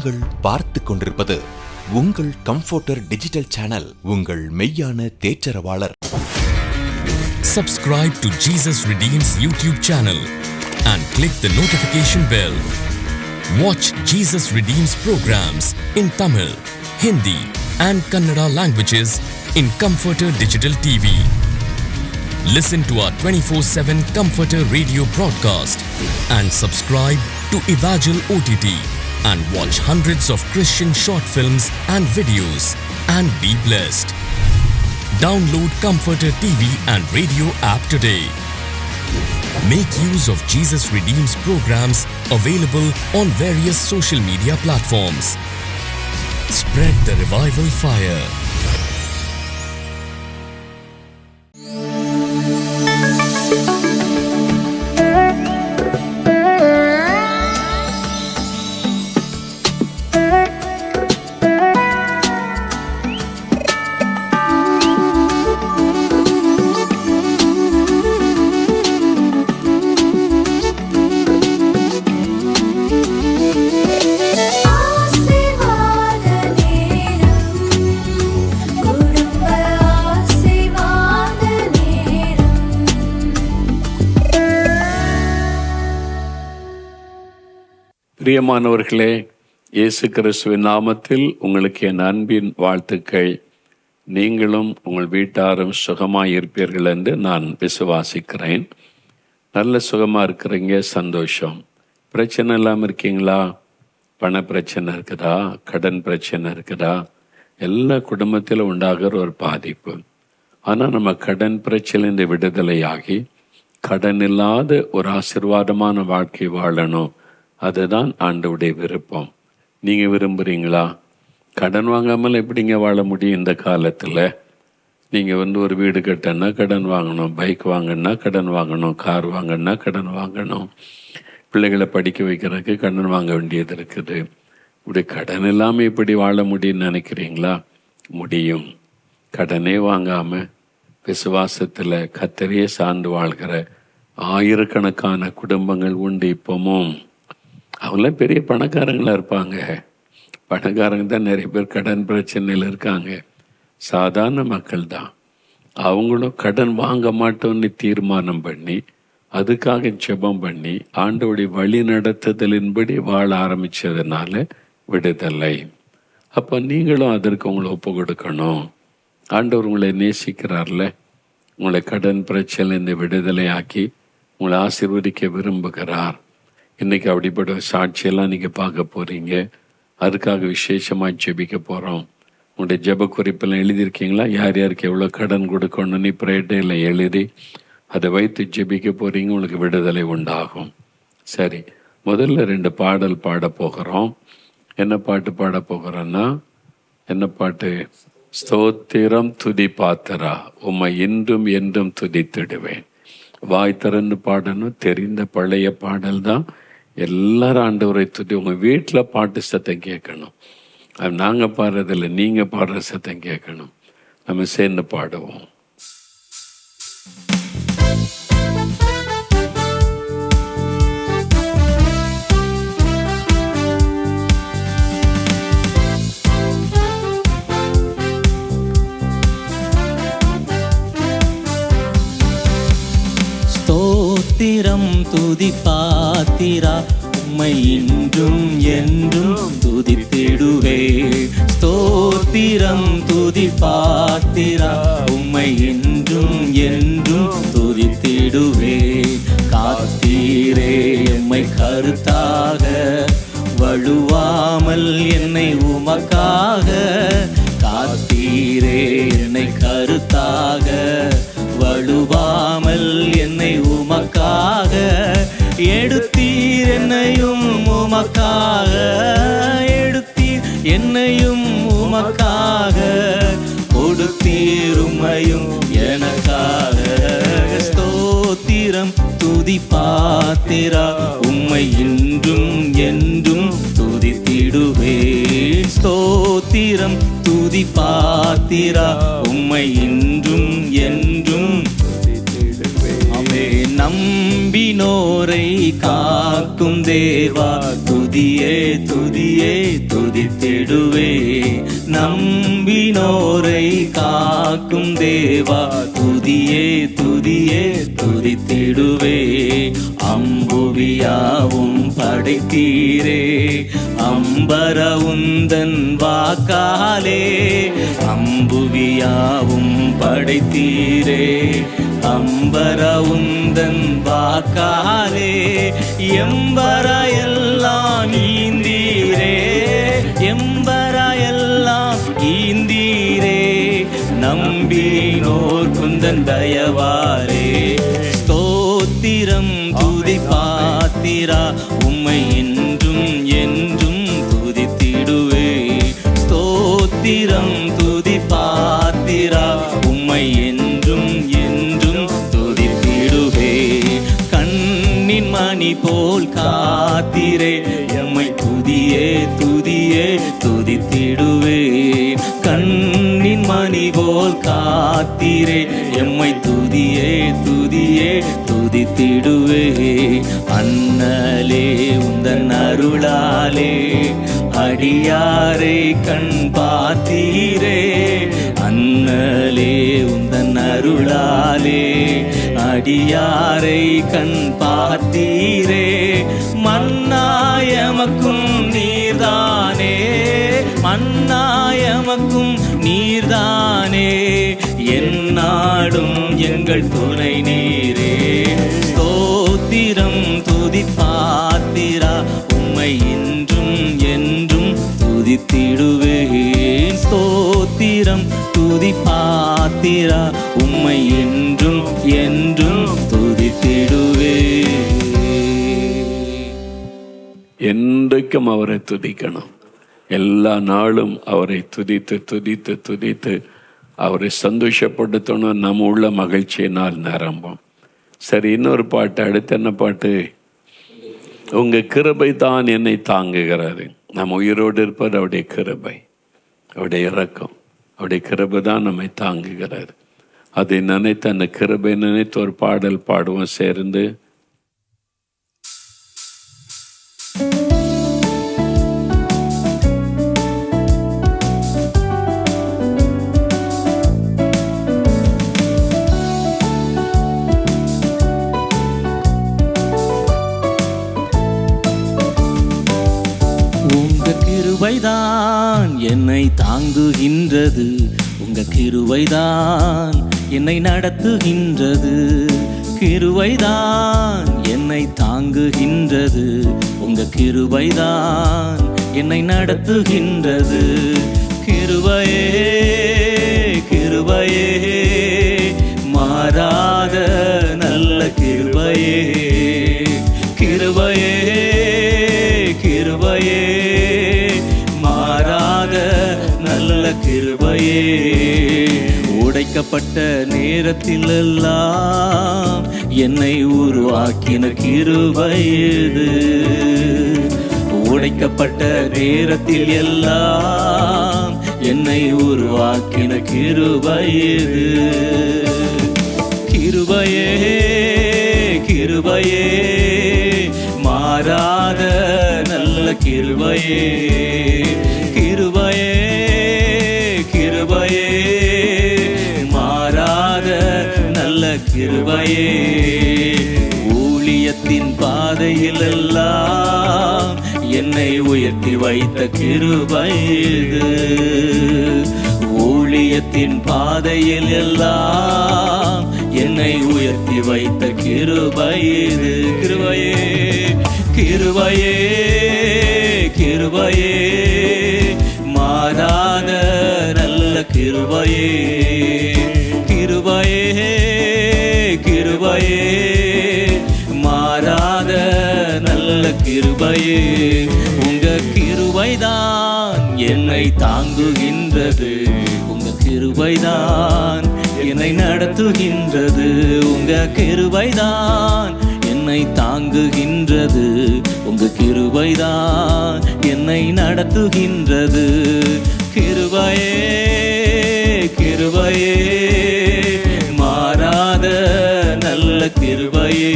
நீங்கள் பார்த்து கொண்டிருப்பது உங்கள் கம்ஃபர்டர் டிஜிட்டல் சேனல், உங்கள் மெய்யான தேற்றரவாளர். Subscribe to Jesus Redeems YouTube channel and click the notification bell. Watch Jesus Redeems programs in Tamil, Hindi and Kannada languages in Comforter Digital TV. Listen to our 24/7 Comforter radio broadcast and subscribe to Evangel OTT and watch hundreds of Christian short films and videos and be blessed. Download Comforter TV and radio app today. Make use of Jesus Redeems programs available on various social media platforms. Spread the revival fire. பிரியமானவர்களே, இயேசு கிறிஸ்துவின் நாமத்தில் உங்களுக்கு என் அன்பின் வாழ்த்துக்கள். நீங்களும் உங்கள் வீட்டாரும் சுகமாக இருப்பீர்கள் என்று நான் விசுவாசிக்கிறேன். நல்ல சுகமாக இருக்கிறீங்க, சந்தோஷம். பிரச்சனை இல்லாமல் இருக்கீங்களா? பண பிரச்சனை இருக்குதா? கடன் பிரச்சனை இருக்குதா? எல்லா குடும்பத்திலும் உண்டாகிற ஒரு பாதிப்பு. ஆனால் நம்ம கடன் பிரச்சனையிலிருந்து விடுதலையாகி கடன் இல்லாத ஒரு ஆசீர்வாதமான வாழ்க்கை வாழணும். அதுதான் ஆண்டவருடைய விருப்பம். நீங்கள் விரும்புகிறீங்களா? கடன் வாங்காமல் எப்படிங்க வாழ முடியும் இந்த காலத்தில்? நீங்கள் ஒரு வீடு கட்டணுன்னா கடன் வாங்கணும், பைக் வாங்கினா கடன் வாங்கணும், கார் வாங்கினா கடன் வாங்கணும், பிள்ளைகளை படிக்க வைக்கிறதுக்கு கடன் வாங்க வேண்டியது இருக்குது. இப்படி கடன் இல்லாமல் இப்படி வாழ முடியும்னு நினைக்கிறீங்களா? முடியும். கடனே வாங்காமல் விசுவாசத்தில் கர்த்தரையே சார்ந்து வாழ்கிற ஆயிரக்கணக்கான குடும்பங்கள் உண்டு. இப்பவும் அவங்களாம் பெரிய பணக்காரங்களாக இருப்பாங்க. பணக்காரங்க தான் நிறைய பேர் கடன் பிரச்சனையில் இருக்காங்க. சாதாரண மக்கள் தான். அவங்களும் கடன் வாங்க மாட்டோன்னு தீர்மானம் பண்ணி அதுக்காக ஜெபம் பண்ணி ஆண்டவருடைய வழி நடத்துதலின்படி வாழ ஆரம்பித்ததுனால விடுதலை. அப்போ நீங்களும் அதற்கு உங்களை ஒப்பு கொடுக்கணும். ஆண்டவர் உங்களை நேசிக்கிறார்ல, உங்களை கடன் பிரச்சனையிலிருந்து விடுதலை ஆக்கி உங்களை ஆசீர்வதிக்க விரும்புகிறார். இன்றைக்கி அப்படிப்பட்ட சாட்சியெல்லாம் நீங்கள் பார்க்க போகிறீங்க. அதுக்காக விசேஷமாக ஜெபிக்க போகிறோம். உங்களுடைய ஜெப குறிப்பெல்லாம் எழுதியிருக்கீங்களா? யார் யாருக்கு எவ்வளோ கடன் கொடுக்கணும்னு ப்ரேட்டையில் எழுதி அதை வைத்து ஜெபிக்க போகிறீங்க. உங்களுக்கு விடுதலை உண்டாகும். சரி, முதல்ல 2 பாடல் பாட போகிறோம். என்ன பாட்டு பாட போகிறோன்னா, என்ன பாட்டு? ஸ்தோத்திரம் துதி பாத்திரா, உம்மை இன்றும் என்றும் துதித்திடுவேன். வாய் திறந்து பாடணும். தெரிந்த பழைய பாடல் தான். எல்லாரும் ஆண்டவரை துதி. உங்கள் வீட்டில் பாட்டு சத்தம் கேட்கணும். அது நாங்கள் பாடுறதில்லை, நீங்கள் பாடுற சத்தம் கேட்கணும். நம்ம சேர்ந்து பாடுவோம். ஸ்தோத்திரம் துதி பாத்திரா, உம்மை இன்றும் என்றும் துதித்திடுவே. ஸ்தோத்திரம் துதி பாத்திரா, உம்மை இன்றும் என்றும் துதித்திடுவே. காத்தீரே எம்மை கருத்தாக, வழுவாமல் என்னை உமக்காக. காத்தீரே என்னை கருத்தாக, வழுவாமல் என்னை உமக்காக. எடுத்தீர் என்னையும் உமக்காக, எடுத்தீர் என்னையும் உமக்காக. கொடுத்தீர் உம்மையும் எனக்காக. ஸ்தோத்திரம் துதி பாத்திரா, உம்மை இன்றும் என்றும் துதித்திடுவேன். ஸ்தோத்திரம் துதி பாத்திரா, உம்மை இன்றும் என்றும். ஆமென். நம் நம்பினோரை காக்கும் தேவா, துதியே துதியே துதித்திடுவே. நம்பினோரை காக்கும் தேவா, துதியே துதியே துதித்திடுவே. அம்புவியாவும் படைத்தீரே, அம்பர உந்தன் வாக்காலே. அம்புவியாவும் படைத்தீரே, அம்பர உந்தன் வாக்காலே. எம்பர எல்லாம் ஈந்தீரே, எம்பர எல்லாம் ஈந்தீரே. நம்பினோர் குந்தன் தயவாரே. ஸ்தோத்திரம் துதி பாத்திரா, உம்மை என்றும் என்றும் துதித்திடுவே. ஸ்தோத்திரம் துதி பாத்திரா, உம்மை என்றும் என்றும் துதித்திடுவே. கண்ணின் மணி போல் காத்திரே, எம்மை துதியே துதியே துதித்திடுவே. கண்ணின் மணி போல் காத்திரே, எம்மை துதியே துதியே துதித்திடுவே. அண்ணலே உந்தன் அருளாலே, அடியாரை கண் பார்த்தீரே. அண்ணலே உந்தன் அருளாலே, அடியாரை கண் பார்த்தீரே. மன்னாயமக்கும் நீர்தானே, மன்னாயமக்கும் நீர்தானே. எந்நாடும் எங்கள் துணை நீரே. ஸ்தோத்திரம் துதி பாத்திரா, உம்மை என்றும் என்றும் துதித்திடுவேன். ஸ்தோத்திரம் துதி பாத்திரா, உம்மை என்றும் என்றும் துதித்திடுவேன். என்றைக்கும் அவரை துதிக்கணும். எல்லா நாளும் அவரை துதித்து துதித்து துதித்து அவரை சந்தோஷப்படுத்தணும். நம்ம உள்ள மகிழ்ச்சியினால் நிரம்பும். சரி, இன்னொரு பாட்டு. அடுத்து என்ன பாட்டு? உங்க கிருபை தான் என்னை தாங்குகிறது. நம்ம உயிரோடு இருப்பது அவருடைய கிருபை, அவருடைய இரக்கம், அவருடைய கிருபை தான் நம்மை தாங்குகிறது. அதை நினைத்து, அந்த கிருபை நினைத்து ஒரு பாடல் பாடுவோம் சேர்ந்து. கிருபைதான் என்னை தாங்குகின்றது, உங்க கிருபைதான் என்னை நடத்துகின்றது. கிருபைதான் என்னை தாங்குகின்றது, உங்க கிருபைதான் என்னை நடத்துகின்றது. கிருபையே கிருபையே மாறாத நல்ல கிருபையே. கிருபையே கிருபையே மாறாத நல்ல கிருபையே. உடைக்கப்பட்ட நேரத்தில் எல்லாம் என்னை உருவாக்கின கிருபை இது. உடைக்கப்பட்ட நேரத்தில் எல்லாம் என்னை உருவாக்கின கிருபை இது. கிருபையே கிருபையே மாறாத நல்ல கிருபையே. கிருபையே கிருபையே மாறாத நல்ல கிருபையே. ஊழியத்தின் பாதையில் எல்லாம் என்னை உயர்த்தி வைத்த கிருபை இது. ஊழியத்தின் பாதையில் எல்லாம் என்னை உயர்த்தி வைத்த கிருபை இது. கிருபையே கிருபையே கிருபையே மாறாத நல்ல கிருபையே. கிருபையே கிருபையே மாறாத நல்ல கிருபையே. உங்க கிருபைதான் என்னை தாங்குகின்றது, உங்க கிருபைதான் என்னை நடத்துகின்றது. உங்க கிருபைதான் என்னை தாங்குகின்றது, உங்க கிருபைதான் என்னை நடத்துகின்றது. கிருபையே கிருபையே மாறாத நல்ல கிருபையே.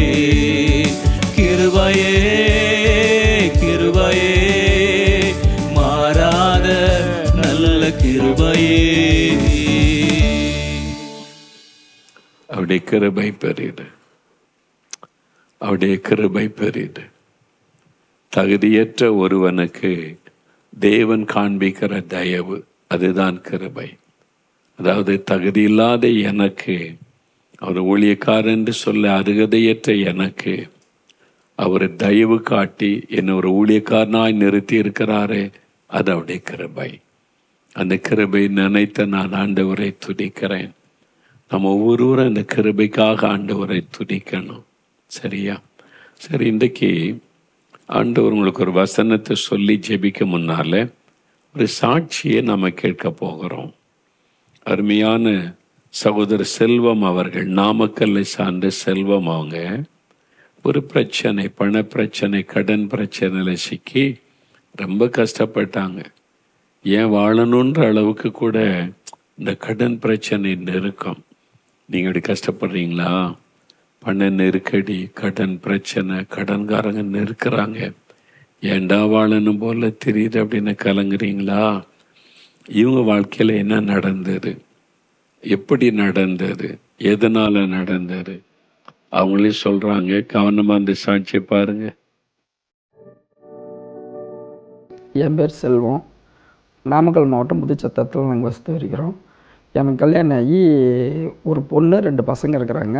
அவருடைய கிருபை பெரிது, அவருடைய கிருபை பெரிது. தகுதியற்ற ஒருவனுக்கு தேவன் காண்பிக்கிற தயவு, அதுதான் கிருபை. அதாவது தகுதியில்லாத எனக்கு, அவர் ஊழியக்காரர் என்று சொல்ல அருகதையற்ற எனக்கு அவர் தயவு காட்டி என்னை ஒரு ஊழியக்காரனாய் நிறுத்தி இருக்கிறாரே, அது அவருடைய கிருபை. அந்த கிருபை நினைத்த நான் ஆண்டவரை துதிக்கிறேன். நம்ம ஒவ்வொருவரும் அந்த கிருபைக்காக ஆண்டவரை துதிக்கணும். சரியா? சரி, இன்றைக்கு ஆண்டவர் உங்களுக்கு ஒரு வசனத்தை சொல்லி ஜெபிக்க முன்னால ஒரு சாட்சியை நம்ம கேட்க போகிறோம். அருமையான சகோதரர் செல்வம் அவர்கள், நாமக்கல்லை சார்ந்த செல்வம், அவங்க ஒரு பிரச்சனை, பண பிரச்சனை, கடன் பிரச்சனையில சிக்கி ரொம்ப கஷ்டப்பட்டாங்க. ஏன் வாழணுன்ற அளவுக்கு கூட இந்த கடன் பிரச்சனை நெருக்கம். நீங்கள் இப்படி கஷ்டப்படுறீங்களா? பண நெருக்கடி, கடன் பிரச்சனை, கடன்காரங்க நெருக்கிறாங்க, ஏண்டா வாழணும் போல தெரியுது அப்படின்னு கலங்குறீங்களா? இவங்க வாழ்க்கையில் என்ன நடந்தது, எப்படி நடந்தது, எதனால நடந்தது, அவங்களே சொல்றாங்க. கவனமா அந்த சாட்சியை பாருங்க. என் பேர் செல்வம். நாமக்கல் மாவட்டம் புதுச்சத்திரத்தில் நாங்கள் வசித்து வருகிறோம். எனக்கு கல்யாணம் ஆகி ஒரு பொண்ணு, 2 பசங்க இருக்கிறாங்க.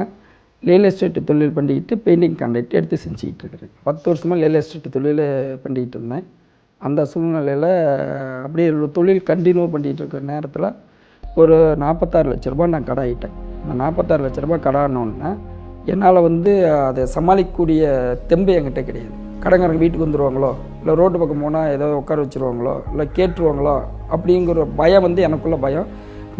ரியல் எஸ்டேட் தொழில் பண்ணிக்கிட்டு பெயிண்டிங் கான்ட்ராக்ட் எடுத்து செஞ்சுக்கிட்டு இருக்கிறேன். 10 வருஷமாக ரியல் எஸ்டேட் தொழில் பண்ணிக்கிட்டு இருந்தேன். அந்த சூழ்நிலையில் அப்படியே ஒரு தொழில் கண்டினியூ பண்ணிகிட்டு இருக்கிற நேரத்தில் ஒரு 46 லட்ச ரூபா நான் கடன் ஆகிட்டேன். அந்த 46 லட்ச ரூபா கடனோடனே என்னால் அதை சமாளிக்கக்கூடிய தெம்பு என்கிட்ட கிடையாது. கடங்காரங்க வீட்டுக்கு வந்துடுவாங்களோ, இல்லை ரோட்டு பக்கம் போனால் ஏதோ உட்கார வச்சுருவாங்களோ, இல்லை கேட்டுருவாங்களோ அப்படிங்கிற பயம் எனக்குள்ள பயம்.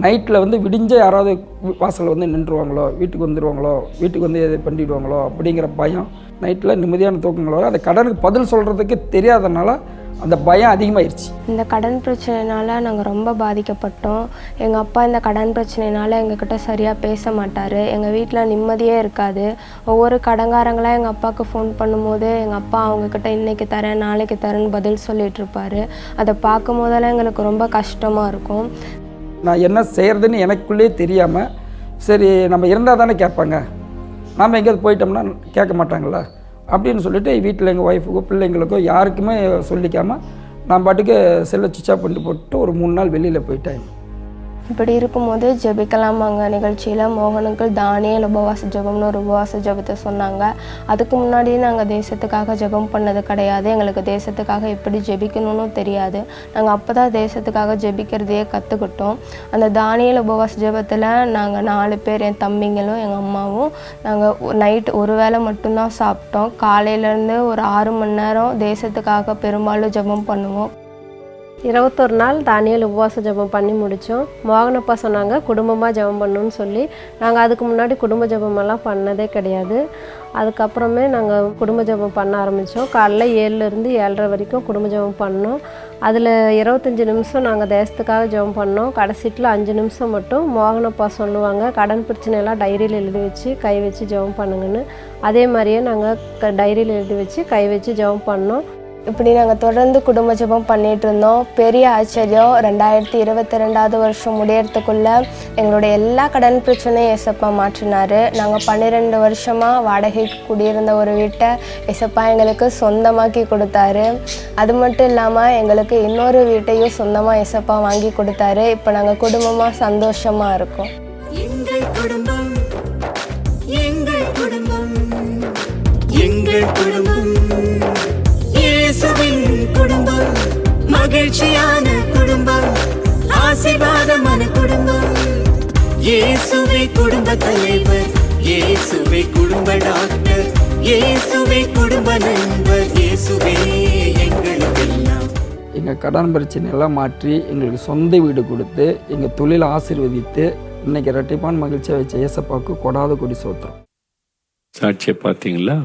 நைட்டில் விடிஞ்ச யாராவது வாசலில் நின்றுவாங்களோ, வீட்டுக்கு வந்துடுவாங்களோ, வீட்டுக்கு எது பண்ணிடுவாங்களோ அப்படிங்கிற பயம். நைட்டில் நிம்மதியான தூக்கங்களோ, அந்த கடனுக்கு பதில் சொல்கிறதுக்கு தெரியாதனால அந்த பயம் அதிகமாகிடுச்சு. இந்த கடன் பிரச்சனைனால நாங்கள் ரொம்ப பாதிக்கப்பட்டோம். எங்கள் அப்பா இந்த கடன் பிரச்சனைனால எங்ககிட்ட சரியாக பேச மாட்டார். எங்கள் வீட்டில் நிம்மதியே இருக்காது. ஒவ்வொரு கடங்காரங்களாக எங்கள் அப்பாவுக்கு ஃபோன் பண்ணும்போது எங்கள் அப்பா அவங்கக்கிட்ட இன்றைக்கி தரேன், நாளைக்கு தரேன்னு பதில் சொல்லிகிட்டு இருப்பார். அதை பார்க்கும் போதெல்லாம் எங்களுக்கு ரொம்ப கஷ்டமாக இருக்கும். நான் என்ன செய்கிறதுன்னு எனக்குள்ளே தெரியாமல், சரி நம்ம இருந்தால் தானே கேட்பாங்க, நாம் எங்கேயாவது போயிட்டோம்னா கேட்க மாட்டாங்களா அப்படின்னு சொல்லிட்டு வீட்டில் எங்கள் ஒய்ஃபுக்கோ பிள்ளைங்களுக்கோ யாருக்குமே சொல்லிக்காமல் நான் பாட்டுக்கு செல்லை சுவிட்ச் ஆஃப் பண்ணிட்டு போட்டு ஒரு 3 நாள் வெளியில் போயிட்டேன். இப்படி இருக்கும்போது ஜெபிக்கலாமாங்க நிகழ்ச்சியில் மோகனுக்கு தானியேல் உபவாச ஜெபம்னு ஒரு உபவாச ஜெபத்தை சொன்னாங்க. அதுக்கு முன்னாடி நாங்கள் தேசத்துக்காக ஜெபம் பண்ணது கிடையாது. எங்களுக்கு தேசத்துக்காக எப்படி ஜெபிக்கணும்னு தெரியாது. நாங்கள் அப்போ தான் தேசத்துக்காக ஜெபிக்கிறதையே கற்றுக்கிட்டோம். அந்த தானியேல் உபவாச ஜெபத்தில் நாங்கள் 4 பேர், என் தம்பிங்களும் எங்கள் அம்மாவும், நாங்கள் நைட் ஒரு வேளை மட்டும்தான் சாப்பிட்டோம். காலையிலேருந்து ஒரு 6 மணி நேரம் தேசத்துக்காக பெரும்பாலும் ஜெபம் பண்ணுவோம். 21 நாள் தானியேல் உபவாச ஜெபம் பண்ணி முடித்தோம். மோகனப்பா சொன்னாங்க குடும்பமாக ஜெபம் பண்ணணும்னு சொல்லி. நாங்கள் அதுக்கு முன்னாடி குடும்ப ஜெபமெல்லாம் பண்ணதே கிடையாது. அதுக்கப்புறமே நாங்கள் குடும்ப ஜெபம் பண்ண ஆரம்பித்தோம். காலைல 7லேருந்து 7:30 வரைக்கும் குடும்ப ஜெபம் பண்ணோம். அதில் 25 நிமிஷம் நாங்கள் தேசத்துக்காக ஜெபம் பண்ணோம். கடைசிட்டில் 5 நிமிஷம் மட்டும் மோகனப்பா சொல்லுவாங்க, கடன் பிரச்சனையெல்லாம் டைரியில் எழுதி வச்சு கை வச்சு ஜெபம் பண்ணுங்கன்னு. அதே மாதிரியே நாங்கள் டைரியில் எழுதி வச்சு கை வச்சு ஜெபம் பண்ணோம். இப்படி நாங்கள் தொடர்ந்து குடும்ப ஜெபம் பண்ணிகிட்டு இருந்தோம். பெரிய ஆச்சரியம், 2022 வருஷம் முடியறதுக்குள்ளே எங்களுடைய எல்லா கடன் பிரச்சனையும் ஏசப்பா மாற்றினார். நாங்கள் 12 வருஷமாக வாடகைக்கு குடியிருந்த ஒரு வீட்டை ஏசப்பா எங்களுக்கு சொந்தமாக்கி கொடுத்தாரு. அது மட்டும் இல்லாமல் எங்களுக்கு இன்னொரு வீட்டையும் சொந்தமாக ஏசப்பா வாங்கி கொடுத்தாரு. இப்போ நாங்கள் குடும்பமாக சந்தோஷமாக இருக்கோம். எங்கள் குடும்பம், எங்கள் குடும்பம், எங்கள் குடும்பம், இயேசுவின் குடும்பம், மகிழ்ச்சியான குடும்பம், ஆசீர்வாதமான குடும்பம். இயேசுவே குடும்ப தலைவர், இயேசுவே குடும்ப டாக்டர், இயேசுவே குடும்ப நண்பர், இயேசுவே எங்களுக்கெல்லாம். எங்கள் கடன் பிரச்சனையெல்லாம் மாற்றி எங்களுக்கு சொந்த வீடு கொடுத்து எங்கள் தொழிலை ஆசீர்வதித்து இன்றைக்கி இரட்டிப்பான் மகிழ்ச்சியாக வச்ச ஏசப்பாவுக்கு கொடாத கொடி சோத்திரம். சாட்சியை பார்த்தீங்களா?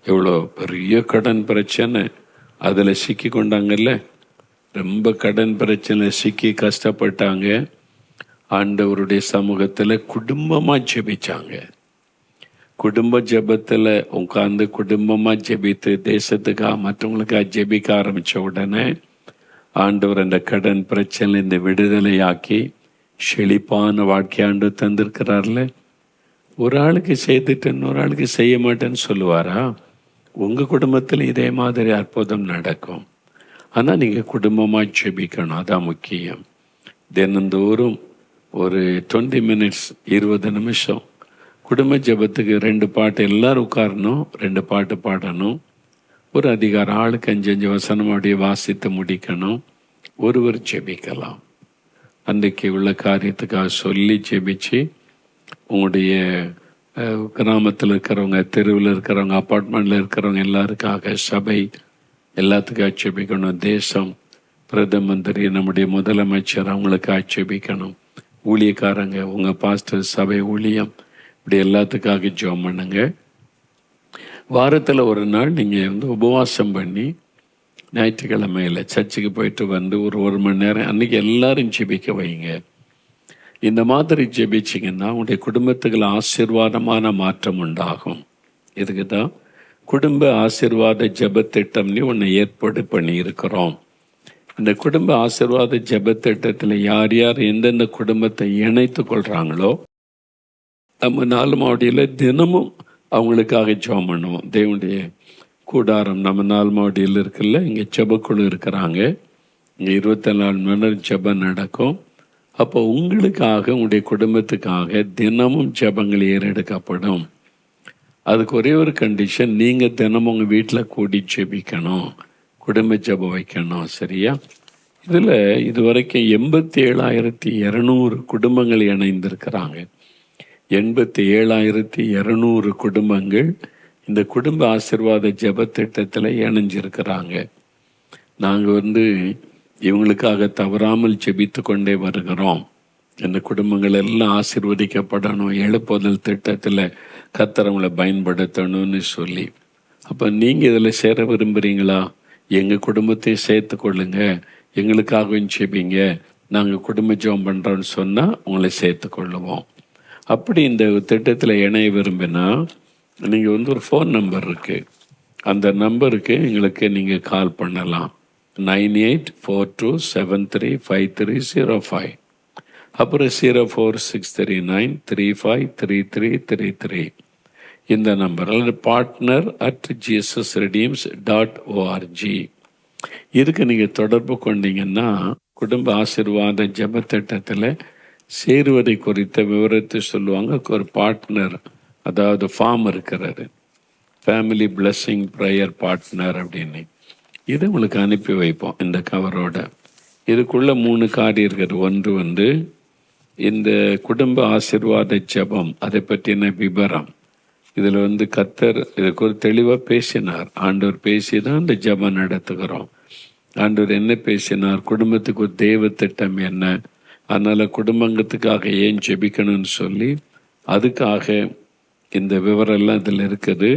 எவ்வளோ பெரிய கடன் பிரச்சனை அதில் சிக்கி கொண்டாங்கல்ல. ரொம்ப கடன் பிரச்சனை சிக்கி கஷ்டப்பட்டாங்க. ஆண்டவருடைய சமூகத்தில் குடும்பமாக ஜெபிச்சாங்க. குடும்ப ஜெபத்தில் உட்காந்து குடும்பமாக ஜெபித்து தேசத்துக்காக மற்றவங்களுக்காக ஜெபிக்க ஆரம்பித்த உடனே ஆண்டவர் அந்த கடன் பிரச்சனை இந்த விடுதலையாக்கி செழிப்பான வாழ்க்கையாண்டு தந்திருக்கிறார்ல. ஒரு ஆளுக்கு செய்துட்டு இன்னொரு ஆளுக்கு செய்ய மாட்டேன்னு சொல்லுவாரா? உங்கள் குடும்பத்தில் இதே மாதிரி அற்புதம் நடக்கும். ஆனால் நீங்கள் குடும்பமாக ஜெபிக்கணும், அதான் முக்கியம். தினந்தோறும் ஒரு 20 minutes 20 நிமிஷம் குடும்ப ஜெபத்துக்கு 2 பாட்டு எல்லாரும் உட்காரணும், 2 பாட்டு பாடணும், ஒரு அதிகாரம் ஆளுக்கு 5 வசனம் அப்படியே வாசித்து முடிக்கணும். ஒருவர் ஜெபிக்கலாம். அன்றைக்கு உள்ள காரியத்துக்காக சொல்லி ஜெபிச்சு உங்களுடைய கிராமத்தில் இருக்கிறவங்க, தெருவில் இருக்கிறவங்க, அப்பார்ட்மெண்ட்டில் இருக்கிறவங்க எல்லாருக்காக, சபை எல்லாத்துக்கும் ஆட்சேபிக்கணும். தேசம், பிரதம மந்திரி, நம்முடைய முதலமைச்சர் அவங்களுக்கு ஆட்சேபிக்கணும். ஊழியக்காரங்க, உங்கள் பாஸ்டர், சபை ஊழியம், இப்படி எல்லாத்துக்காக ஜெபம் பண்ணுங்க. வாரத்தில் ஒரு நாள் நீங்கள் உபவாசம் பண்ணி ஞாயிற்றுக்கிழமையில் சர்ச்சுக்கு போயிட்டு வந்து ஒரு மணி நேரம் அன்றைக்கி எல்லாரும் ஜெபிக்க வைங்க. இந்த மாதிரி ஜெபிச்சிங்கன்னா உங்களுடைய குடும்பத்துக்கு ஆசீர்வாதமான மாற்றம் உண்டாகும். இதுக்கு தான் குடும்ப ஆசீர்வாத ஜெபத்திட்டம்னு ஒன்று ஏற்பாடு பண்ணியிருக்கிறோம். இந்த குடும்ப ஆசீர்வாத ஜெபத்திட்டத்தில் யார் யார் எந்தெந்த குடும்பத்தை இணைத்து கொள்கிறாங்களோ நம்ம 4 மாவடியில் தினமும் அவங்களுக்காக ஜெபம் பண்ணுவோம். தேவனுடைய கூடாரம் நம்ம 4 மாவடியில் இருக்குல்ல, இங்கே ஜெபக்குழு இருக்கிறாங்க. இங்கே 24 மணி நேரம் ஜெபம் நடக்கும். அப்போ உங்களுக்காக, உங்களுடைய குடும்பத்துக்காக தினமும் ஜெபங்கள் ஏறெடுக்கப்படும். அதுக்கு ஒரே ஒரு கண்டிஷன், நீங்கள் தினமும் உங்கள் வீட்டில் கூடி ஜெபிக்கணும், குடும்ப ஜெபம் வைக்கணும். சரியா? இதில் இதுவரைக்கும் 87,200 குடும்பங்கள் இணைந்திருக்கிறாங்க. 87,200 குடும்பங்கள் இந்த குடும்ப ஆசீர்வாத ஜெபத்திட்டத்தில் இணைஞ்சிருக்கிறாங்க. நாங்கள் இவங்களுக்காக தவறாமல் ஜெபித்து கொண்டே வருகிறோம். இந்த குடும்பங்கள் எல்லாம் ஆசீர்வதிக்கப்படணும், எழுப்புதல் திட்டத்தில் கர்த்தரவங்களை பயன்படுத்தணும்னு சொல்லி. அப்போ நீங்கள் இதில் சேர விரும்புகிறீங்களா? எங்கள் குடும்பத்தை சேர்த்து கொள்ளுங்க, எங்களுக்காகவும் ஜெபிங்க, நாங்கள் குடும்ப ஜெபம் பண்ணுறோன்னு சொன்னால் உங்களை சேர்த்து கொள்ளுவோம். அப்படி இந்த திட்டத்தில் இணைய விரும்பினா நீங்கள் ஒரு ஃபோன் நம்பர் இருக்குது, அந்த நம்பருக்கு எங்களுக்கு நீங்கள் கால் பண்ணலாம். 9842735305, அப்புறம் 0463935333. இந்த நம்பர் அல்லது partner@jesusredeems.org இதுக்கு நீங்கள் தொடர்பு கொண்டீங்கன்னா குடும்ப ஆசீர்வாத ஜெபத்திட்டத்தில் சேருவதை குறித்த விவரத்தை சொல்லுவாங்க. ஒரு பார்ட்னர், அதாவது ஃபார்ம் இருக்கிறாரு, ஃபேமிலி பிளெஸ்ஸிங் ப்ரேயர் பார்ட்னர் அப்படின்னு. இது உங்களுக்கு அனுப்பி வைப்போம் இந்த கவரோட. இதுக்குள்ள 3 காரியம் இருக்குது. ஒன்று இந்த குடும்ப ஆசீர்வாத ஜெபம், அதை பற்றின விபரம். இதில் கர்த்தர் இதுக்கு ஒரு தெளிவாக பேசினார். ஆண்டவர் பேசி தான் இந்த ஜெபம் நடத்துகிறோம். ஆண்டவர் என்ன பேசினார், குடும்பத்துக்கு ஒரு தேவ திட்டம் என்ன, அதனால் குடும்பத்துக்காக ஏன் ஜெபிக்கணும்னு சொல்லி அதுக்காக இந்த விவரம்லாம் இதில் இருக்குது.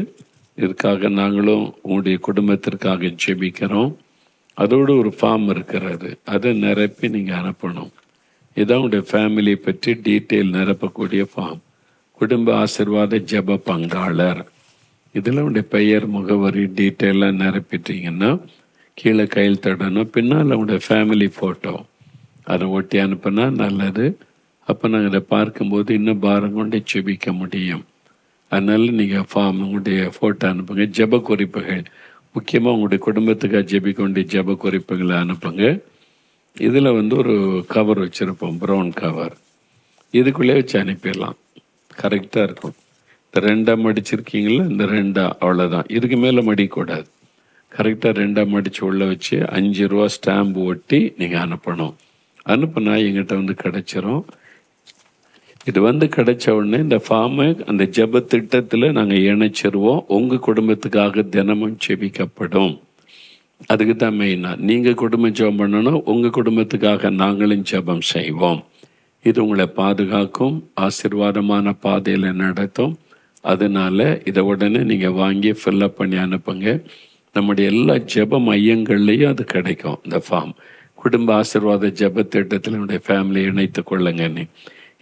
இதுக்காக நாங்களும் உங்களுடைய குடும்பத்திற்காக ஜெபிக்கிறோம். அதோடு ஒரு ஃபார்ம் இருக்கிறது, அதை நிரப்பி நீங்கள் அனுப்பணும். இதான் உங்களுடைய ஃபேமிலியை பற்றி டீட்டெயில் நிரப்பக்கூடிய ஃபார்ம். குடும்ப ஆசீர்வாத ஜெப பங்காளர். இதில் உங்களுடைய பெயர், முகவரி டீட்டெயிலாக நிரப்பிட்டீங்கன்னா கீழே கையில் தடணும். பின்னால் உங்களுடைய ஃபேமிலி ஃபோட்டோ அதை ஒட்டி அனுப்புனா நல்லது. அப்போ நாங்கள் அதை பார்க்கும்போது இன்னும் பாரம் கொண்டு ஜெபிக்க முடியும். அதனால் நீங்கள் ஃபார்ம், உங்களுடைய ஃபோட்டோ அனுப்புங்க. ஜெப குறிப்புகள், முக்கியமாக உங்களுடைய குடும்பத்துக்காக ஜெபிக்க வேண்டிய ஜெப குறிப்புகளை அனுப்புங்க. இதில் ஒரு கவர் வச்சுருப்போம், ப்ரௌன் கவர், இதுக்குள்ளே வச்சு அனுப்பிடலாம். கரெக்டாக இருக்கும். இந்த 2 மடிச்சிருக்கீங்களா, இந்த 2 அவ்வளோதான், இதுக்கு மேலே மடிக்கூடாது. கரெக்டாக 2 மடித்து உள்ளே வச்சு 5 ரூபா ஸ்டாம்பு ஒட்டி நீங்கள் அனுப்பணும். அனுப்புனா எங்கிட்ட கிடச்சிரும். இது கிடைச்ச உடனே இந்த ஃபார்மை அந்த ஜெப திட்டத்தில் நாங்கள் இணைச்சிருவோம். உங்கள் குடும்பத்துக்காக தினமும் ஜெபிக்கப்படும். அதுக்கு தான் மெயினாக நீங்கள் குடும்பம் ஜெபம் பண்ணணும், உங்கள் குடும்பத்துக்காக நாங்களும் ஜெபம் செய்வோம். இது உங்களை பாதுகாக்கும், ஆசீர்வாதமான பாதையில் நடத்தும். அதனால இதை உடனே நீங்கள் வாங்கி ஃபில்லப் பண்ணி அனுப்புங்க. நம்முடைய எல்லா ஜெப மையங்கள்லேயும் அது கிடைக்கும். இந்த ஃபார்ம் குடும்ப ஆசீர்வாத ஜெப திட்டத்தில் என்னுடைய ஃபேமிலி இணைத்து கொள்ளுங்கன்னு.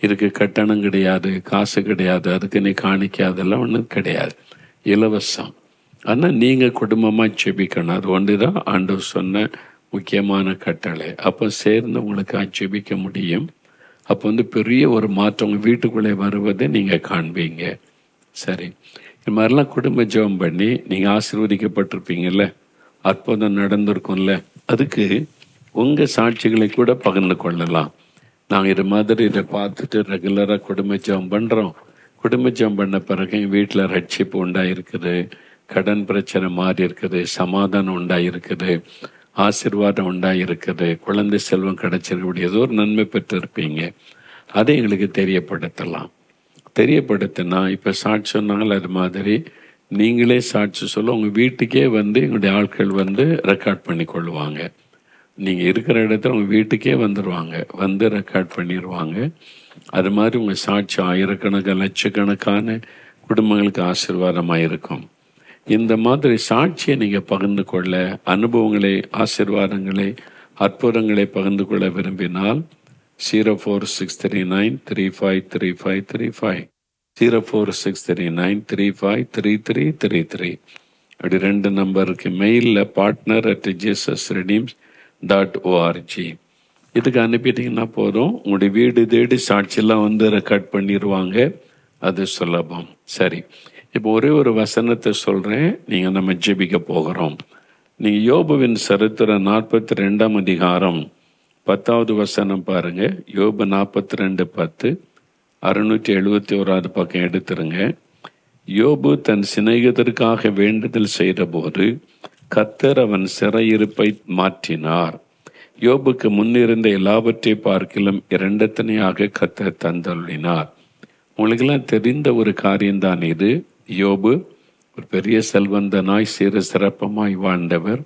இதுக்கு கட்டணம் கிடையாது, காசு கிடையாது, அதுக்கு நீ காணிக்காதெல்லாம் ஒன்றும் கிடையாது, இலவசம். ஆனால் நீங்கள் குடும்பமாக ஜெபிக்கணும். அது ஒன்று தான் ஆண்டவர் சொன்ன முக்கியமான கட்டளை. அப்போ சேர்ந்து உங்களுக்கு ஜெபிக்க முடியும். அப்போ பெரிய ஒரு மாற்றம் உங்கள் வீட்டுக்குள்ளே வருவதை நீங்கள் காண்பீங்க. சரி, இது மாதிரிலாம் குடும்ப ஜெபம் பண்ணி நீங்கள் ஆசீர்வதிக்கப்பட்டிருப்பீங்கல்ல, அற்புதம் நடந்திருக்கும்ல. அதுக்கு உங்கள் சாட்சிகளை கூட பகிர்ந்து கொள்ளலாம். நாங்கள் இது மாதிரி இதை பார்த்துட்டு ரெகுலராக குடும்ப ஜெபம் பண்ணுறோம். குடும்ப ஜெபம் பண்ண பிறகு எங்கள் வீட்டில் ரட்சிப்பு உண்டாயிருக்குது, கடன் பிரச்சனை மாறி இருக்குது, சமாதானம் உண்டாயிருக்குது, ஆசீர்வாதம் உண்டாயிருக்குது, குழந்தை செல்வம் கிடைச்சிருக்கக்கூடிய ஏதோ ஒரு நன்மை பெற்றிருப்பீங்க. அதை எங்களுக்கு தெரியப்படுத்தலாம். தெரியப்படுத்தினா இப்போ சாட்சி சொன்னாங்களே அது மாதிரி நீங்களே சாட்சி சொல்ல உங்கள் வீட்டுக்கே எங்களுடைய ஆட்கள் ரெக்கார்ட் பண்ணி கொள்ளுவாங்க. நீங்கள் இருக்கிற இடத்துல உங்கள் வீட்டுக்கே வந்துடுவாங்க, ரெக்கார்ட் பண்ணிடுவாங்க. அது மாதிரி உங்கள் சாட்சி ஆயிரக்கணக்கான லட்சக்கணக்கான குடும்பங்களுக்கு ஆசீர்வாதமாக இருக்கும். இந்த மாதிரி சாட்சியை நீங்கள் பகிர்ந்து கொள்ள, அனுபவங்களை, ஆசீர்வாதங்களை, அற்புதங்களை பகிர்ந்து கொள்ள விரும்பினால் 0463935353 0463935333 அப்படி 2 நம்பருக்கு மெயிலில் partner@jesusredeems.org இதுக்கு அனுப்பிட்டீங்கன்னா போதும். உங்களுடைய வீடு தேடி சாட்சியெல்லாம் ரெக்கார்ட் பண்ணிடுவாங்க. அது சுலபம். சரி, இப்போ ஒரே ஒரு வசனத்தை சொல்கிறேன், நீங்கள் நம்ம ஜெபிக்க போகிறோம். நீங்கள் யோபுவின் சரித்திரம் 42ஆம் அதிகாரம் 10வது வசனம் பாருங்க. யோபு 42:10, 671வது பக்கம் எடுத்துருங்க. யோபு தன் சிநேகிதருக்காக வேண்டுதல் செய்த போது கர்த்தர் அவன் சிறையிருப்பை மாற்றினார். யோபுக்கு முன்னிருந்த எல்லாவற்றை பார்க்கிலும் 2 கர்த்தர் தந்தருளினார். உங்களுக்கெல்லாம் தெரிந்த ஒரு காரியம்தான் இது. யோபு ஒரு பெரிய செல்வந்தனாய் சீர சிறப்பமாய் வாழ்ந்தவர்.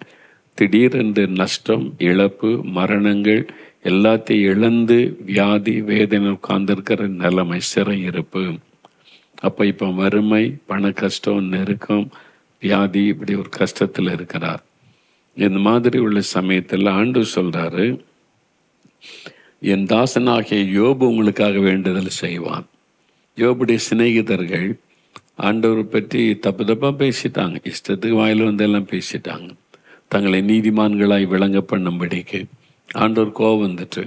திடீரென்று நஷ்டம், இழப்பு, மரணங்கள் எல்லாத்தையும் இழந்து வியாதி வேதனை உட்கார்ந்திருக்கிற நிலைமை, சிறையிருப்பு. அப்போ இப்போ வறுமை, பண கஷ்டம், நெருக்கம், வியாதி, இப்படி ஒரு கஷ்டத்தில் இருக்கிறார். இந்த மாதிரி உள்ள சமயத்தில் ஆண்டவர் சொல்றாரு, என் தாசனாகிய யோபு உங்களுக்காக வேண்டுதல் செய்வான். யோபுடைய சிநேகிதர்கள் ஆண்டவரை பற்றி தப்பாக பேசிட்டாங்க, இஷ்டத்துக்கு வாயில் எல்லாம் பேசிட்டாங்க. தங்களை நீதிமான்களாய் விளங்க பண்ணும்படிக்கு ஆண்டவர் கோபம் வந்துட்டு,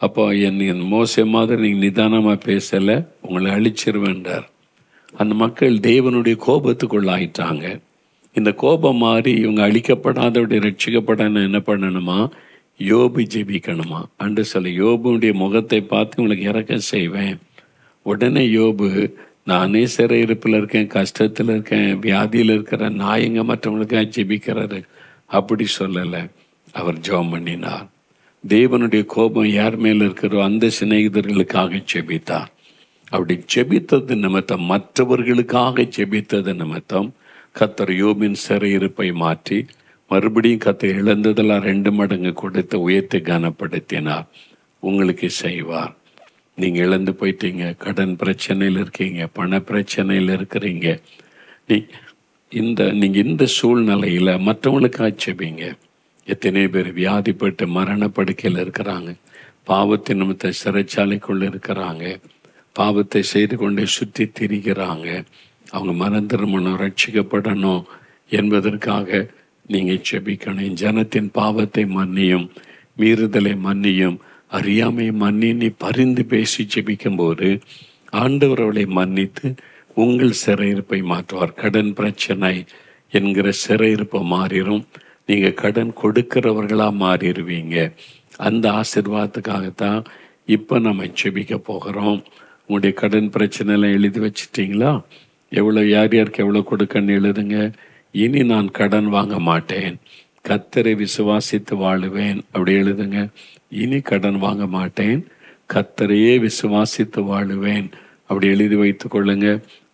அப்போ என் மோச மாதிரி நீங்கள் நிதானமாக பேசலை, உங்களை அழிச்சிருவேன்றார். அந்த மக்கள் தேவனுடைய கோபத்துக்குள்ள ஆயிட்டாங்க. இந்த கோபம் மாறி இவங்க அழிக்கப்படாதவருடைய ரட்சிக்கப்படான்னு என்ன பண்ணணுமா? யோபு ஜெபிக்கணுமா? அன்று சொல்ல யோபுடைய முகத்தை பார்த்து உங்களுக்கு இறக்கம் செய்வேன். உடனே யோபு, நானே சிறையிருப்பில் இருக்கேன், கஷ்டத்தில் இருக்கேன், வியாதியில் இருக்கிற நாயங்க மற்றவங்களுக்காக ஜெபிக்கிறாரு, அப்படி சொல்லலை. அவர் ஜெபம் பண்ணினார். தேவனுடைய கோபம் யார் மேல் இருக்கிறோ அந்த சிநேகிதர்களுக்காக ஜெபித்தார். அப்படி ஜெபித்தது நிமித்தம், மற்றவர்களுக்காக ஜெபித்தது நிமித்தம் கர்த்தர் யோபின் சிறையிருப்பை மாற்றி மறுபடியும் கர்த்தர் இழந்ததெல்லாம் 2 மடங்கு கொடுத்து உயர்த்தி கனப்படுத்தினார். உங்களுக்கு செய்வார். நீங்கள் இழந்து போயிட்டீங்க, கடன் பிரச்சனையில் இருக்கீங்க, பண பிரச்சனையில் இருக்கிறீங்க, நீங்கள் இந்த சூழ்நிலையில் மற்றவங்களுக்காக ஜெபிங்க. எத்தனை பேர் வியாதிப்பட்டு மரணப்படுக்கையில் இருக்கிறாங்க, பாவத்தின் நிமித்த சிறைச்சாலைக்குள்ள இருக்கிறாங்க, பாவத்தை செய்து கொண்டே சுற்றி திரிகிறாங்க. அவங்க மனந்திருமணம் ரட்சிக்கப்படணும் என்பதற்காக நீங்கள் ஜெபிக்கணும். ஜனத்தின் பாவத்தை மன்னியும், மீறுதலை மன்னியும், அறியாமை மன்னினி பரிந்து பேசி ஜெபிக்கும் போது ஆண்டவர் அவளை மன்னித்து உங்கள் சிறையிருப்பை மாற்றுவார். கடன் பிரச்சனை என்கிற சிறையிருப்பை மாறிடும். நீங்கள் கடன் கொடுக்கிறவர்களாக மாறிடுவீங்க. அந்த ஆசீர்வாதத்துக்காகத்தான் இப்போ நம்ம ஜெபிக்க போகிறோம். உங்களுடைய கடன் பிரச்சனைலாம் எழுதி வச்சிட்டிங்களா? எவ்வளோ, யார் யாருக்கு எவ்வளோ கொடுக்கன்னு எழுதுங்க. இனி நான் கடன் வாங்க மாட்டேன், கர்த்தரை விசுவாசித்து வாழுவேன், அப்படி எழுதுங்க. இனி கடன் வாங்க மாட்டேன், கர்த்தரையே விசுவாசித்து வாழுவேன், அப்படி எழுதி வைத்து கொள்ளுங்க.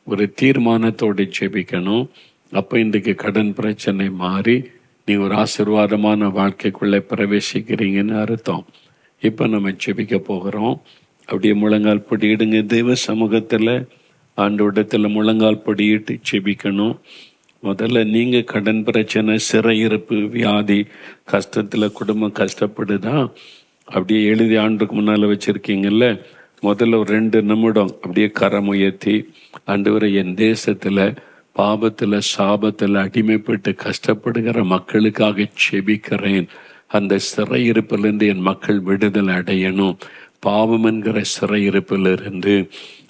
ஒரு தீர்மானத்தோடு ஜெபிக்கணும். அப்போ இன்றைக்கு கடன் பிரச்சனை மாறி நீங்கள் ஒரு ஆசீர்வாதமான வாழ்க்கைக்குள்ளே பிரவேசிக்கிறீங்கன்னு அர்த்தம். இப்போ நம்ம ஜெபிக்க போகிறோம். அப்படியே முழங்கால் படியிடுங்க. தெய்வ சமூகத்தில் ஆண்டவரிடத்தில் முழங்கால் படியிட்டு ஜெபிக்கணும். முதல்ல நீங்கள் கடன் பிரச்சனை, சிறையிருப்பு, வியாதி, கஷ்டத்தில் குடும்பம் கஷ்டப்படுதா, அப்படியே எழுதி ஆண்டுக்கு முன்னால் வச்சுருக்கீங்கல்ல, முதல்ல ஒரு 2 நிமிடம் அப்படியே கரம் உயர்த்தி, ஆண்டவரை என் தேசத்தில் பாவத்தில் சாபத்தில் அடிமைப்பட்டு கஷ்டப்படுகிற மக்களுக்காக செபிக்கிறேன். அந்த சிறையிருப்பிலிருந்து என் மக்கள் விடுதலை அடையணும். பாவம் என்கிற சிறையிருப்பிலிருந்து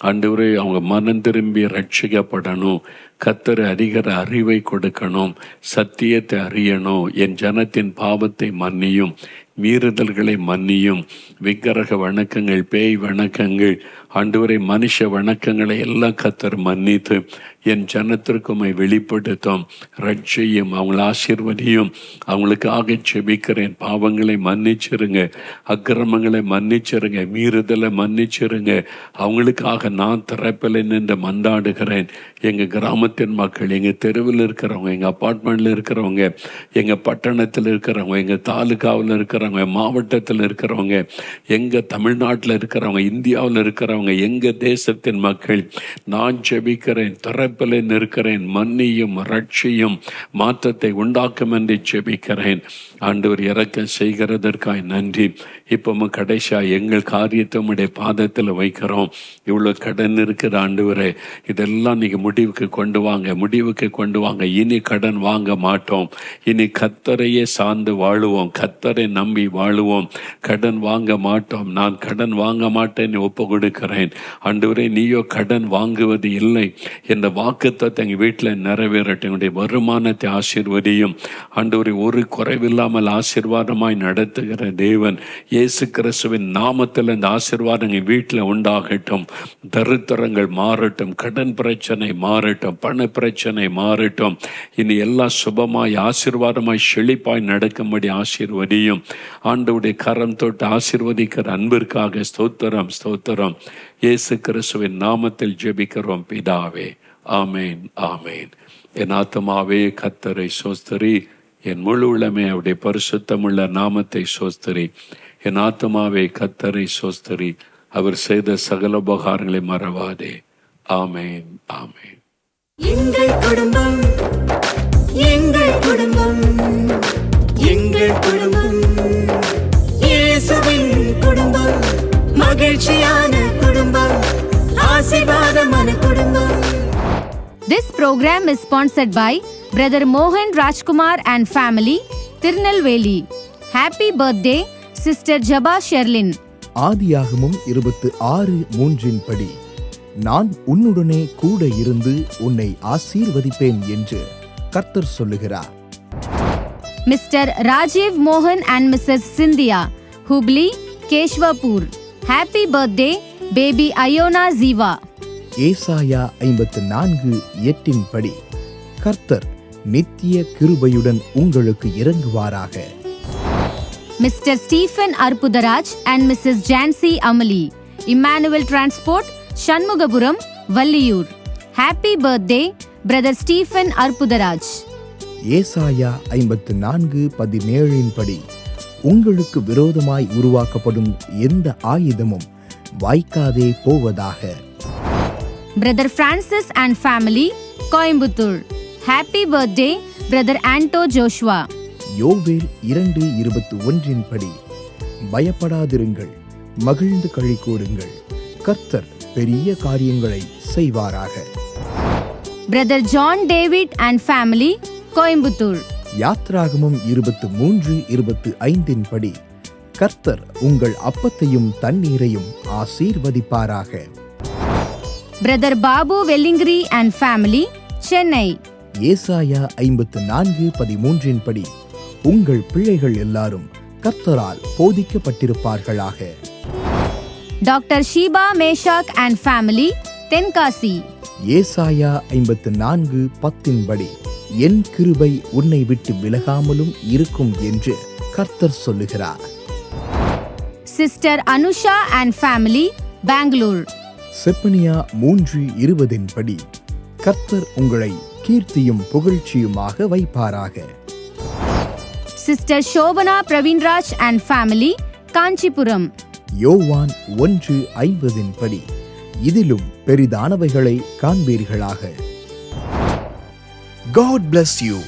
ஆண்டவரே அவங்க மனம் திரும்பி ரட்சிக்கப்படணும். கர்த்தர் அதிகார அறிவை கொடுக்கணும், சத்தியத்தை அறியணும். என் ஜனத்தின் பாவத்தை மன்னியும், மீறுதல்களை மன்னியும். விக்கிரக வணக்கங்கள், பேய் வணக்கங்கள், ஆண்டவரை மனுஷ வணக்கங்களை எல்லாம் கர்த்தர் மன்னித்து என் ஜனத்திற்குமை வெளிப்படுத்தும், ரட்சியும், அவங்களை ஆசீர்வதியும். அவங்களுக்காக செபிக்கிறேன். பாவங்களை மன்னிச்சிருங்க, அக்கிரமங்களை மன்னிச்சிருங்க, மீறுதலை மன்னிச்சிருங்க. அவங்களுக்காக நான் திறப்பில் நின்று மன்றாடுகிறேன். எங்கள் கிராமத்தின் மக்கள், எங்கள் தெருவில் இருக்கிறவங்க, எங்கள் அப்பார்ட்மெண்ட்டில் இருக்கிறவங்க, எங்கள் பட்டணத்தில் இருக்கிறவங்க, எங்கள் தாலுகாவில் இருக்கிறவங்க, மாவட்டத்தில் இருக்கிறவங்க, எங்கள் தமிழ்நாட்டில் இருக்கிறவங்க, இந்தியாவில் இருக்கிறவங்க, எங்கள் தேசத்தின் மக்கள், நான் ஜெபிக்கிறேன். திறப்பில் நிற்கிறேன். மன்னியும், ரட்சியும், மாற்றத்தை உண்டாக்கும் என்று ஜெபிக்கிறேன். ஆண்டவர் இறக்க செய்கிறதற்காய் நன்றி. இப்போ கடைசியா எங்கள் காரியத்தை உம்முடைய பாதத்தில் வைக்கிறோம். இவ்வளோ கடன் இருக்கிற ஆண்டவரே, இதெல்லாம் நீங்கள் முடிவுக்கு கொண்டு வாங்க, முடிவுக்கு கொண்டு வாங்க. இனி கடன் வாங்க மாட்டோம். இனி கர்த்தரையே சார்ந்து வாழுவோம், கர்த்தரை நம்பி வாழுவோம். கடன் வாங்க மாட்டோம். நான் கடன் வாங்க மாட்டேன்னு ஒப்பு கொடுக்கிறேன். ஆண்டவரே, நீயோ கடன் வாங்குவது இல்லை என்ற வாக்குத்தத்தம் எங்கள் வீட்டில் நிறைவேறட்டும். என்னுடைய வருமானத்தை ஆசீர்வதியும். ஆண்டவரே, ஒரு குறைவில்லாமல் ஆசீர்வாதமாய் நடத்துகிற தேவன், இயேசு கிறிஸ்துவின் நாமத்தில் இந்த ஆசீர்வாதம் எங்கள் வீட்டில் உண்டாகட்டும். தரித்திரங்கள் மாறட்டும், கடன் பிரச்சனை மாறட்டும், பண பிரச்சனை மாறட்டும். இனி எல்லாம் சுபமாய் ஆசீர்வாதமாய் செழிப்பாய் நடக்கும்படி ஆசீர்வதியும். ஆண்டவருடைய கரம் தொட்டு ஆசீர்வதிக்கிற அன்பிற்காக ஸ்தோத்திரம், ஸ்தோத்திரம். இயேசு கிறிஸ்துவின் நாமத்தில் ஜெபிக்கிறோம் பிதாவே. ஆமேன், ஆமேன். என் ஆத்துமாவே கர்த்தரை சோஸ்தரி, என் முழு உள்ளமே அவருடைய பரிசுத்தமுள்ள நாமத்தை சோஸ்தரி. என் ஆத்துமாவே கர்த்தரை சோஸ்தரி, அவர் செய்த சகல உபகாரங்களை மறவாதே. ஆமேன், ஆமேன். எங்கள் குடும்பம், எங்கள் குடும்பம், எங்கள் குடும்பம், இயேசுவின் குடும்பம், மகிழ்ச்சியான குடும்பம், ஆசீர்வாதமான குடும்பம். This program is sponsored by Brother Mohan Rajkumar and family, Tirunelveli. Happy birthday, Sister Jaba Sherlin. ஆதியாகமம் 26:3 படி, நான் உன்னுடனே கூட இருந்து உன்னை ஆசீர்வதிப்பேன் என்று கர்த்தர் சொல்லுகிறார். Mr. Rajiv Mohan and Mrs. Sindhya, Hubli, Keshwapur. Happy birthday, baby Ayona Ziva. ஏசாயா 54:8 படி, கர்த்தர் நித்திய கிருபையுடன் உங்களுக்கு இறங்குவாராக. Mr. Stephen Arpudaraj and Mrs. Jancy Amali, Emmanuel Transport, Shanmugapuram, Valliyur. Happy birthday, Brother Stephen Arpudaraj. ஏசாயா 54:17 படி, உங்களுக்கு விரோதமாய் உருவாக்கப்படும் எந்த ஆயுதமும் வாய்க்காதே போவதாக. Brother Francis and family, Coimbatore. Happy birthday, Brother Anto Joshua. யோவேல் 2:21 படி, பயப்படாதிருங்கள், மகிழ்ந்து களி கூறுங்கள், கர்த்தர் பெரிய காரியங்களை செய்வாராக. Brother John David and family, Coimbatore. யாத்ராகமம் 23:25 படி, கர்த்தர் உங்கள் அப்பத்தையும் தண்ணீரையும் ஆசீர்வதிப்பாராக. Brother Babu Vellingri and family, Chennai. ஏசாயா 54:13 படி, உங்கள் பிள்ளைகள் எல்லாரும் கர்த்தரால் போதிக்கப்பட்டிருப்பார்களாக. Dr. Sheba Meshak and family, Tenkasi. ஏசாயா 54:10 படி, என் கிருபை உன்னை விட்டு விலகாமலும் இருக்கும் என்று கர்த்தர் சொல்லுகிறார். Sister Anusha and family, Bangalore. Zephaniah 3:20 படி, கர்த்தர் உங்களை கீர்த்தியும் புகழ்ச்சியுமாக வைப்பாராக. Sister Shobana Pravinraj and family, Kanchipuram. யோவான் 1:50 படி, இதிலும் பெரிதானவைகளை காண்பீர்களாக. God bless you.